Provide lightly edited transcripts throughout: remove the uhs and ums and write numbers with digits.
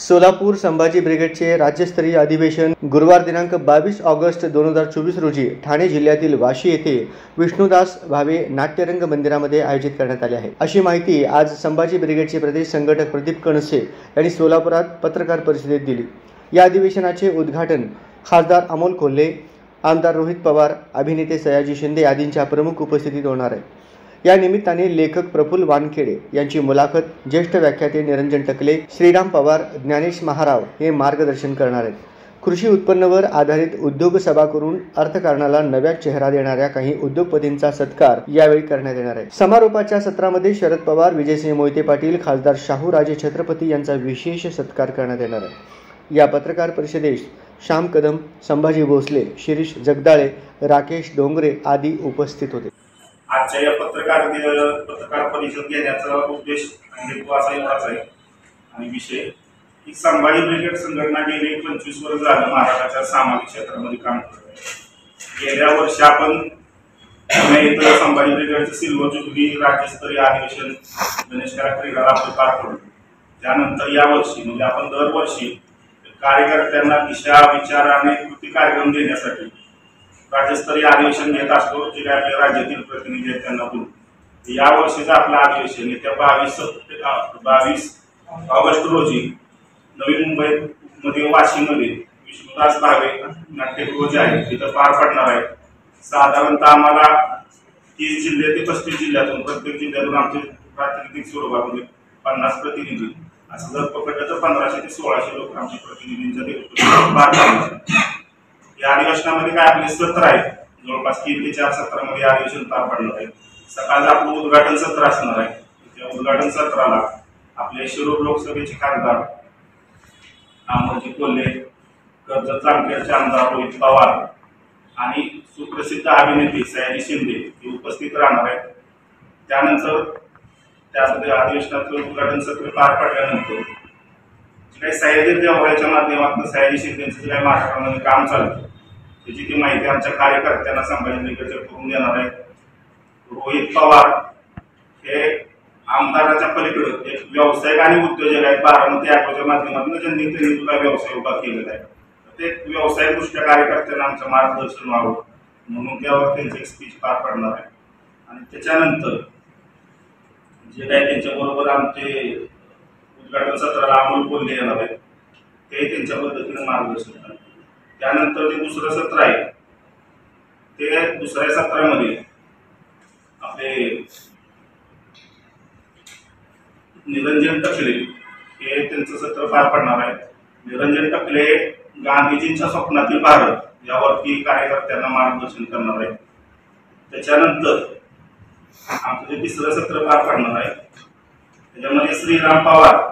सोलापूर संभाजी ब्रिगेडचे राज्यस्तरीय अधिवेशन गुरुवार दिनांक 22 ऑगस्ट 2024 रोजी ठाणे जिल्ह्यातील वाशी येथे विष्णुदास भावे नाट्यरंग मंदिरामध्ये आयोजित करण्यात आले आहे। अशी माहिती आज संभाजी ब्रिगेडचे प्रदेश संघटक प्रदीप कणसे यांनी सोलापुरात पत्रकार परिषदेत दिली। या अधिवेशनाचे उद्घाटन खासदार अमोल कोल्हे, आमदार रोहित पवार, अभिनेते सयाजी शिंदे आदींच्या प्रमुख उपस्थितीत होणार आहे। या निमित्ताने लेखक प्रफुल्ल वानखेडे यांची मुलाखत, ज्येष्ठ व्याख्याते निरंजन टकले, श्रीराम पवार, ज्ञानेश महाराव हे मार्गदर्शन करणार आहेत। कृषी उत्पन्नावर आधारित उद्योग सभा करून अर्थकारणाला नव्या चेहरा देणाऱ्या काही उद्योगपतींचा सत्कार यावेळी करण्यात येणार आहे। समारोपाच्या सत्रामध्ये शरद पवार, विजयसिंह मोहिते पाटील, खासदार शाहू राजे छत्रपती यांचा विशेष सत्कार करण्यात येणार आहे। या पत्रकार परिषदेस श्याम कदम, संभाजी भोसले, शिरीष जगदाळे, राकेश डोंगरे आदी उपस्थित होते। आजच्या या पत्रकार परिषद घेण्याचा उद्देश आणि हेतू असा एवढाच आहे आणि विषय की संभाजी ब्रिगेड संघटना गेली 25 वर्ष झालं महाराष्ट्राच्या सामाजिक क्षेत्रामध्ये काम करत आहे। गेल्या वर्षी आपण पुणे इथं संभाजी ब्रिगेडचं सिल्वर जुबली राज्यस्तरीय अधिवेशन गणेशकला क्रीडाला आपण पार पडलो। त्यानंतर या वर्षी म्हणजे आपण दरवर्षी कार्यकर्त्यांना दिशा, विचार आणि कृती कार्यक्रम देण्यासाठी राज्यस्तरीय अधिवेशन घेत असतो, जे काही आपल्या राज्यातील प्रतिनिधी आहेत त्यांना बोलून। या वर्षीचं आपलं अधिवेशन येत्या 22 ऑगस्ट रोजी नवी मुंबईमध्ये वाशीमध्ये विष्णुदास भावे नाट्यगृह जे आहे तिथं पार पडणार आहे। साधारणतः आम्हाला 30 जिल्हे ते 35 जिल्ह्यातून प्रत्येक जिल्ह्यातून आमचे प्रातिनिधिक स्वरूपामध्ये 50 प्रतिनिधी असं जर पकडलं तर 1500 ते 1600 लोक आमच्या प्रतिनिधींच्या पार पडणार। या अधिवेशनामध्ये काय आपले सत्र आहे, जवळपास 3 ते 4 सत्रामध्ये अधिवेशन पार पडणार आहे। सकाळचं आपलं उद्घाटन सत्र असणार आहे। त्या उद्घाटन सत्राला आपले शिरूर लोकसभेचे खासदार अमोलजी कोल्हे, कर्जत जामखेडचे आमदार रोहित पवार आणि सुप्रसिद्ध अभिनेते सयाजी शिंदे हे उपस्थित राहणार आहेत। त्यानंतर त्यामध्ये अधिवेशनाचं उद्घाटन सत्र पार पडल्यानंतर काही सह्याद्री देवालयाच्या माध्यमातून सयाजी शिंदेचं जे काही महाराष्ट्रामध्ये काम चालतं त्याची ती माहिती आमच्या कार्यकर्त्यांना संभाजी ब्रिगेडच्या करून देणार आहे। रोहित पवार हे आमदाराच्या पलीकडे एक व्यावसायिक आणि उद्योजक आहेत। बारामती ॲग्रोच्या माध्यमातून त्यांनी तुला व्यवसाय उभा केलेला आहे। ते व्यावसायिक दृष्ट्या कार्यकर्त्यांना आमचं मार्गदर्शन व्हावं म्हणून त्यावर त्यांचं एक स्पीच पार पडणार आहे। आणि त्याच्यानंतर जे काही त्यांच्याबरोबर आमचे उद्घाटन सत्राला अमोल कोल्हे येणार आहेत ते त्यांच्या पद्धतीने मार्गदर्शन करणार। त्यानंतर जे दुसरं सत्र आहे ते दुसऱ्या सत्रामध्ये आपले निरंजन टकले हे त्यांचं सत्र पार पडणार आहे। निरंजन टकले गांधीजींच्या स्वप्नातील भारत यावरती कार्यकर्त्यांना मार्गदर्शन करणार आहे। त्याच्यानंतर आमचं जे तिसरं सत्र पार पडणार आहे त्याच्यामध्ये श्रीराम पवार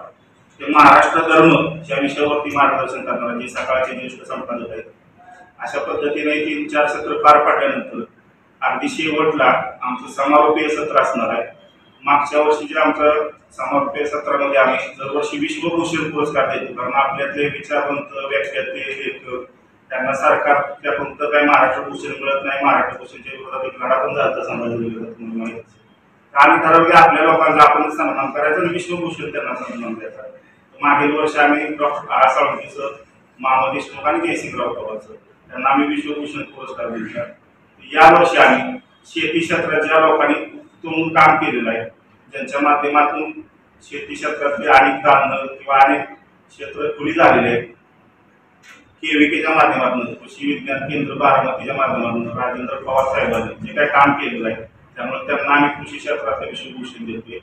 हे महाराष्ट्र धर्म या विषयावरती मार्गदर्शन करणार, जे सकाळचे ज्येष्ठ संपादक आहेत। अशा पद्धतीने 3-4 सत्र पार पडल्यानंतर अगदी शेवटला आमचं समारोपीय सत्र असणार आहे। मागच्या वर्षी जे आमचं समारोपीय सत्रामध्ये आम्ही दरवर्षी विश्वभूषण पुरस्कार देतो, कारण आपल्यातले विचारवंत व्याख्याते लेखक त्यांना सरकारच्याकडून तर काही महाराष्ट्र भूषण मिळत नाही। महाराष्ट्र भूषणच्या विरोधात एक लढा पण झाला संभाजी ब्रिगेडचा। आम्ही ठरवलं की आपल्या लोकांचा आपण सन्मान करायचा आणि विश्वभूषण त्यांना सन्मान द्यायचा। मागील वर्षी आम्ही डॉक्टर आर साळुंखेचं, मामा देशमुख आणि जयसिंगराव पवारचं त्यांना आम्ही विश्वभूषण पुरस्कार दिला। या वर्षी आम्ही शेती क्षेत्रात ज्या लोकांनी उत्तम काम केलेलं आहे, ज्यांच्या माध्यमातून शेती क्षेत्रातले अनेक दालन किंवा अनेक क्षेत्र खुली झालेले आहेत, केव्हीकेच्या माध्यमातून, कृषी विज्ञान केंद्र बारामतीच्या माध्यमातून राजेंद्र पवार साहेबांनी जे काही काम केलेलं आहे त्यामुळे त्यांना आम्ही कृषी क्षेत्रातलं विश्वभूषण देतोय।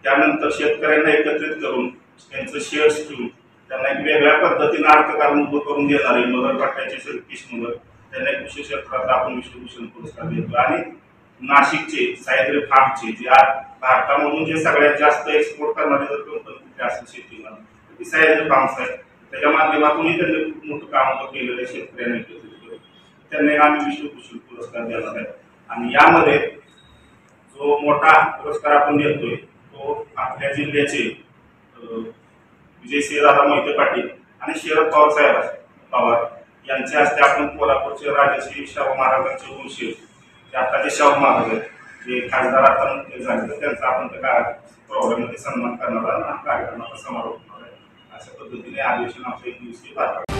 त्यानंतर शेतकऱ्यांना एकत्रित करून त्यांचं शेअर्स ठेवून त्यांना एक वेगळ्या पद्धतीने अर्थकारण उभं करून देणारे मगर पट्ट्याचे सतीश मगर त्यांना कृषी क्षेत्रात आपण विश्वभूषण पुरस्कार देतो। आणि नाशिकचे सह्याद्री फार्मचे जे आज भारतामधून जे सगळ्यात जास्त एक्सपोर्ट करणारे जर कंपनी कुठे असेल शेतीला ती सह्याद्री फार्म्स आहे। त्याच्या माध्यमातूनही त्यांनी खूप मोठं काम केलेलं आहे शेतकऱ्यांना एकत्रित करून, त्यांना आम्ही विश्वभूषण पुरस्कार देणार आहे। आणि यामध्ये जो मोठा पुरस्कार आपण देतोय तो आपल्या जिल्ह्याचे विजयसिंह मोहिते पाटील आणि शरद पवार यांच्या हस्ते आपण कोल्हापूरचे राजश्री शाहू महाराजांचे वंशज ते आता जे शाहू महाराज आहेत जे खासदार आता झाले त्यांचा आपण त्या प्रोग्राममध्ये सन्मान करणार आणि कार्यक्रमाचा समारोप होणार आहे। अशा पद्धतीने अधिवेशन आमचं एक दिवसीय पार पडलं.